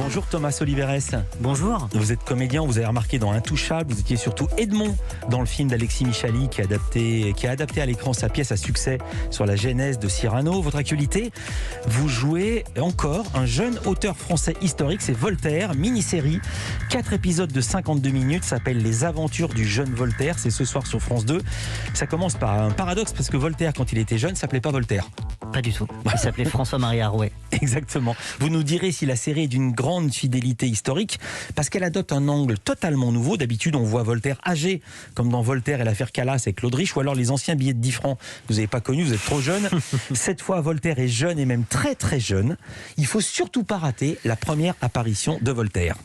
Bonjour Thomas Oliveres. Bonjour. Vous êtes comédien, vous avez remarqué dans Intouchable, vous étiez surtout Edmond dans le film d'Alexis Michali qui a adapté à l'écran sa pièce à succès sur la genèse de Cyrano. Votre actualité, vous jouez encore un jeune auteur français historique, c'est Voltaire, mini-série, 4 épisodes de 52 minutes, s'appelle Les aventures du jeune Voltaire, c'est ce soir sur France 2. Ça commence par un paradoxe parce que Voltaire, quand il était jeune, s'appelait pas Voltaire. Pas du tout. Il s'appelait François-Marie Arouet. Exactement. Vous nous direz si la série est d'une grande fidélité historique, parce qu'elle adopte un angle totalement nouveau. D'habitude, on voit Voltaire âgé, comme dans Voltaire et l'affaire Calas avec Claude Rich, ou alors les anciens billets de 10 francs. Vous n'avez pas connu, vous êtes trop jeune. Cette fois, Voltaire est jeune et même très très jeune. Il faut surtout pas rater la première apparition de Voltaire.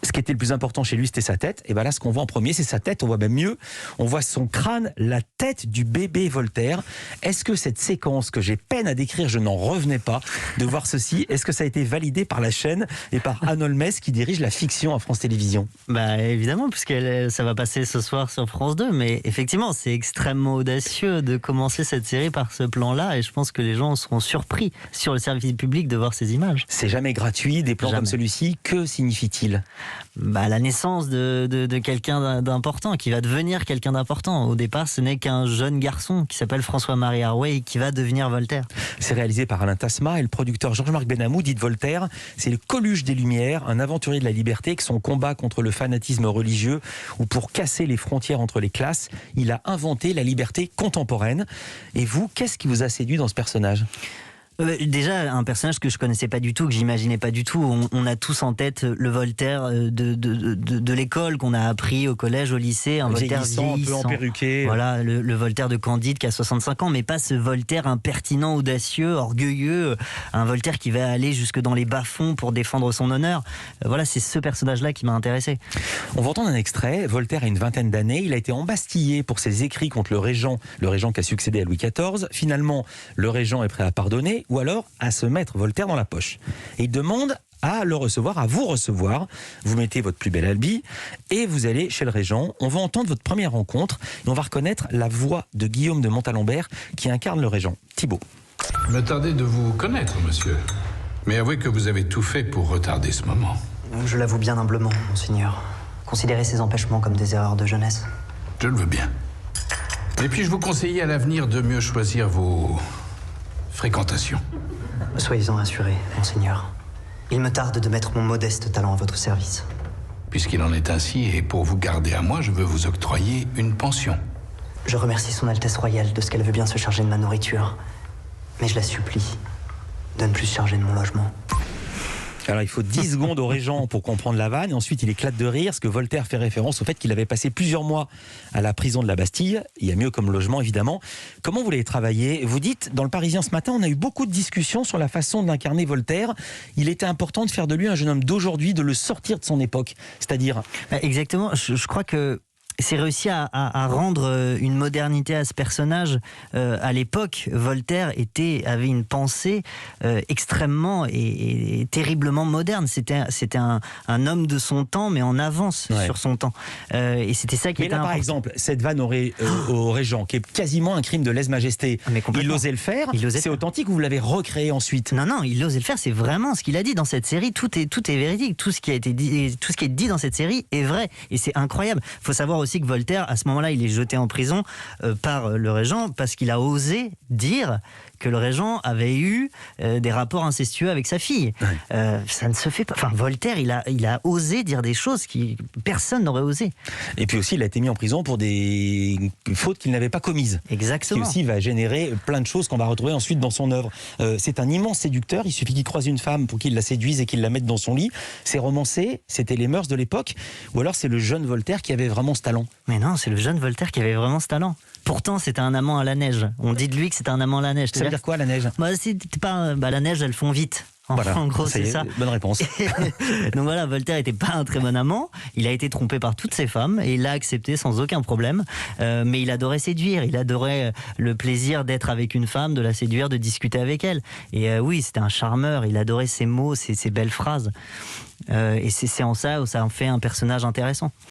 Ce qui était le plus important chez lui, c'était sa tête. Et bien là, ce qu'on voit en premier, c'est sa tête. On voit même mieux. On voit son crâne, la tête du bébé Voltaire. Est-ce que cette séquence que j'ai peine à décrire, je n'en revenais pas de voir ceci, est-ce que ça a été validé par la chaîne et par Anne Holmes qui dirige la fiction à France Télévisions? Bah évidemment, puisque ça va passer ce soir sur France 2. Mais effectivement, c'est extrêmement audacieux de commencer cette série par ce plan-là. Et je pense que les gens seront surpris sur le service public de voir ces images. C'est jamais gratuit, des plans Jamais. comme celui-ci. Que signifie-t-il? La naissance de quelqu'un d'important, qui va devenir quelqu'un d'important. Au départ, ce n'est qu'un jeune garçon qui s'appelle François-Marie Arouet et qui va devenir Voltaire. C'est réalisé par Alain Tasma et le producteur Georges-Marc Benamou dit de Voltaire, c'est le Coluche des Lumières, un aventurier de la liberté, que son combat contre le fanatisme religieux ou pour casser les frontières entre les classes, il a inventé la liberté contemporaine. Et vous, qu'est-ce qui vous a séduit dans ce personnage ? Déjà, un personnage que je connaissais pas du tout, que j'imaginais pas du tout. On a tous en tête le Voltaire de l'école qu'on a appris au collège, au lycée, un Voltaire vieillissant, un peu emperruqué. Voilà, le Voltaire de Candide qui a 65 ans, mais pas ce Voltaire impertinent, audacieux, orgueilleux, un Voltaire qui va aller jusque dans les bas-fonds pour défendre son honneur. Voilà, c'est ce personnage-là qui m'a intéressé. On va entendre un extrait. Voltaire a une vingtaine d'années. Il a été embastillé pour ses écrits contre le régent qui a succédé à Louis XIV. Finalement, le régent est prêt à pardonner ou alors à se mettre Voltaire dans la poche. Et il demande à le recevoir, à vous recevoir. Vous mettez votre plus bel habit et vous allez chez le régent. On va entendre votre première rencontre et on va reconnaître la voix de Guillaume de Montalembert qui incarne le régent. Thibault. Il me tardait de vous connaître, monsieur. Mais avouez que vous avez tout fait pour retarder ce moment. Je l'avoue bien humblement, monseigneur. Considérez ces empêchements comme des erreurs de jeunesse. Je le veux bien. Et puis je vous conseillais à l'avenir de mieux choisir vos fréquentations. Soyez-en assurés, monseigneur. Il me tarde de mettre mon modeste talent à votre service. Puisqu'il en est ainsi, et pour vous garder à moi, je veux vous octroyer une pension. Je remercie son Altesse Royale de ce qu'elle veut bien se charger de ma nourriture. Mais je la supplie de ne plus se charger de mon logement. Alors il faut 10 secondes au régent pour comprendre la vanne, et ensuite il éclate de rire, parce que Voltaire fait référence au fait qu'il avait passé plusieurs mois à la prison de la Bastille. Il y a mieux comme logement évidemment. Comment vous l'avez travaillé? Vous dites, dans le Parisien ce matin, on a eu beaucoup de discussions sur la façon d'incarner Voltaire. Il était important de faire de lui un jeune homme d'aujourd'hui, de le sortir de son époque. C'est-à-dire... Exactement, je crois que c'est réussi à rendre une modernité à ce personnage. À l'époque, Voltaire avait une pensée extrêmement et terriblement moderne. C'était un homme de son temps, mais en avance sur son temps. Et c'était ça qui était là, par exemple, cette vanne au régent, qui est quasiment un crime de lèse-majesté, il osait le faire, c'est authentique ou vous l'avez recréé ensuite? Non, il osait le faire, c'est vraiment ce qu'il a dit dans cette série. Tout est véridique, tout ce qui a été dit, tout ce qui est dit dans cette série est vrai. Et c'est incroyable. Il faut savoir aussi que Voltaire, à ce moment-là, il est jeté en prison par le régent parce qu'il a osé dire que le régent avait eu des rapports incestueux avec sa fille. Ça ne se fait pas. Enfin, Voltaire, il a osé dire des choses que personne n'aurait osé. Et puis aussi, il a été mis en prison pour des fautes qu'il n'avait pas commises. Exactement. Ce qui aussi va générer plein de choses qu'on va retrouver ensuite dans son œuvre. C'est un immense séducteur. Il suffit qu'il croise une femme pour qu'il la séduise et qu'il la mette dans son lit. C'est romancé, c'était les mœurs de l'époque. Ou alors c'est le jeune Voltaire qui avait vraiment ce talent. Mais non, c'est le jeune Voltaire qui avait vraiment ce talent. Pourtant, c'était un amant à la neige. On dit de lui que c'était un amant à la neige. Ça veut dire quoi, la neige? La neige, elle fond vite. Voilà, en gros, c'est ça. Bonne réponse. Donc voilà, Voltaire n'était pas un très bon amant. Il a été trompé par toutes ses femmes et il l'a accepté sans aucun problème. Mais il adorait séduire. Il adorait le plaisir d'être avec une femme, de la séduire, de discuter avec elle. Et oui, c'était un charmeur. Il adorait ses mots, ses belles phrases. Et c'est en ça où ça en fait un personnage intéressant.